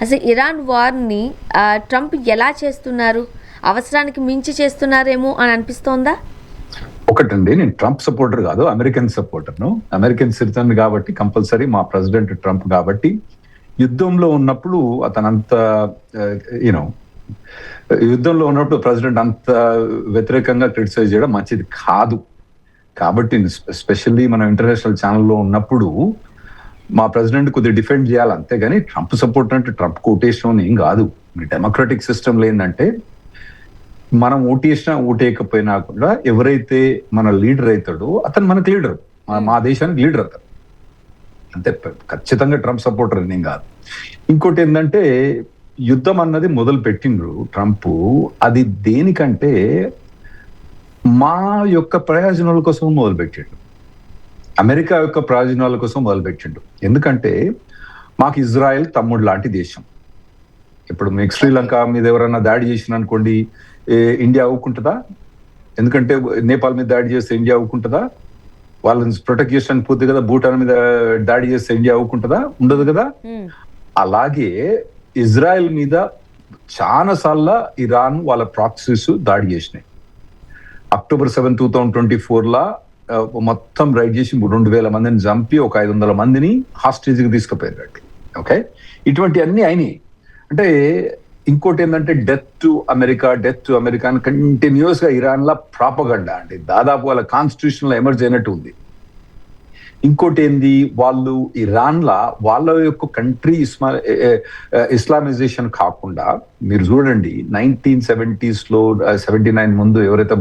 అసలు Iran వార్ని Trump ఎలా చేస్తున్నారు? అవసరానికి మించి చేస్తున్నారేమో అని అనిపిస్తోందా? ఒకటండి, నేను ట్రంప్ సపోర్టర్ కాదు, అమెరికన్ సపోర్టర్ను. అమెరికన్ సిటిజన్ కాబట్టి కంపల్సరీ మా ప్రెసిడెంట్ ట్రంప్ కాబట్టి యుద్ధంలో ఉన్నప్పుడు అతనంత యూనో యుద్ధంలో ఉన్నప్పుడు ప్రెసిడెంట్ అంత వ్యతిరేకంగా క్రిటిసైజ్ చేయడం మంచిది కాదు. కాబట్టి స్పెషల్లీ మనం ఇంటర్నేషనల్ ఛానల్లో ఉన్నప్పుడు మా ప్రెసిడెంట్ కొద్దిగా డిఫెండ్ చేయాలి, అంతేగాని ట్రంప్ సపోర్ట్ అంటే ట్రంప్ ఓటేషన్ ఏం కాదు. డెమోక్రటిక్ సిస్టంలో ఏంటంటే మనం ఓటేసినా ఓటేయకపోయినా కూడా ఎవరైతే మన లీడర్ అవుతాడో అతను మనకు లీడర్, మా దేశానికి లీడర్ అతను. అంతే, ఖచ్చితంగా ట్రంప్ సపోర్టర్ ఏం కాదు. ఇంకోటి ఏంటంటే యుద్ధం అన్నది మొదలు పెట్టిండ్రు ట్రంప్, అది దేనికంటే మా యొక్క ప్రయోజనాల కోసం మొదలుపెట్టిండు, అమెరికా యొక్క ప్రయోజనాల కోసం మొదలుపెట్టిండు. ఎందుకంటే మాకు ఇజ్రాయెల్ తమ్ముడు లాంటి దేశం. ఇప్పుడు మీకు శ్రీలంక మీద ఎవరైనా దాడి చేసిన అనుకోండి, ఇండియా ఊరుకుంటుందా? ఎందుకంటే నేపాల్ మీద దాడి చేస్తే ఇండియా ఊరుకుంటుందా? వాళ్ళని ప్రొటెక్ట్ చేయడానికి పోతే కదా. భూటాన్ మీద దాడి చేస్తే ఇండియా ఊరుకుంటుందా? ఉండదు కదా. అలాగే ఇజ్రాయెల్ మీద చాలా సార్లు ఇరాన్ వాళ్ళ ప్రాక్సీస్ దాడి చేసినాయి. అక్టోబర్ 7, 2024 మొత్తం రైడ్ చేసి 2,000 మందిని చంపి ఒక 500 మందిని హాస్టేజ్కి తీసుకుపోయారు. ఓకే, ఇటువంటి అన్ని అయినాయి. అంటే ఇంకోటి ఏంటంటే డెత్ టు అమెరికా అని కంటిన్యూస్ గా ఇరాన్ లా ప్రాపగండా, అంటే దాదాపు వాళ్ళ కాన్స్టిట్యూషన్ లో ఎమర్జ్ అయినట్టు ఉంది. ఇంకోటి ఏంది, వాళ్ళు ఇరాన్ లా వాళ్ళ యొక్క కంట్రీ ఇస్లామైజేషన్ కాకుండా మీరు చూడండి 1970s లో 79 ముందు ఎవరైతే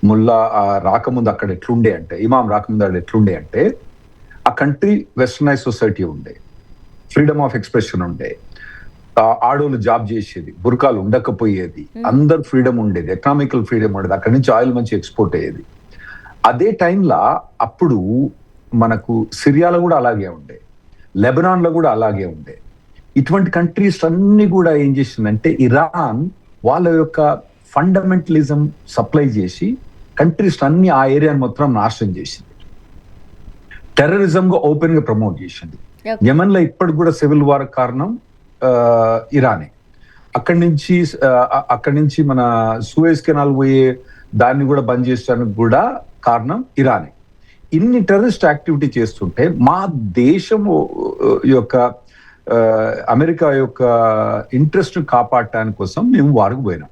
ముల్లా రాకముందు అక్కడ ఎట్లుండే అంటే, ఇమాం రాకముందు అక్కడ ఎట్లుండే అంటే ఆ కంట్రీ వెస్టర్నైజ్ సొసైటీ ఉండే, ఫ్రీడమ్ ఆఫ్ ఎక్స్ప్రెషన్ ఉండే, ఆడోళ్ళు జాబ్ చేసేది, బుర్కాలు ఉండకపోయేది, అందరు ఫ్రీడమ్ ఉండేది, ఎకనామికల్ ఫ్రీడమ్ ఉండేది, అక్కడి నుంచి ఆయిల్ మంచి ఎక్స్పోర్ట్ అయ్యేది. అదే టైంలో అప్పుడు మనకు సిరియాలో కూడా అలాగే ఉండే, లెబనాన్ లో కూడా అలాగే ఉండే. ఇటువంటి కంట్రీస్ అన్ని కూడా ఏం చేసిందంటే ఇరాన్ వాళ్ళ యొక్క ఫండమెంటలిజం సప్లై చేసి కంట్రీస్ అన్ని ఆ ఏరియాని మొత్తం నాశనం చేసింది, టెర్రరిజం గా ఓపెన్ గా ప్రమోట్ చేసింది. యెమెన్ లో ఇప్పటికి కూడా సివిల్ వార్ కారణం ఇరానే. అక్కడి నుంచి మన సూయజ్ కెనాల్ పోయే దాన్ని కూడా బంద్ చేసడానికి కూడా కారణం ఇరానే. ఇన్ని టెర్రరిస్ట్ యాక్టివిటీ చేస్తుంటే మా దేశం యొక్క అమెరికా యొక్క ఇంట్రెస్ట్ కాపాడటానికి కోసం మేము వారికి పోయినాం.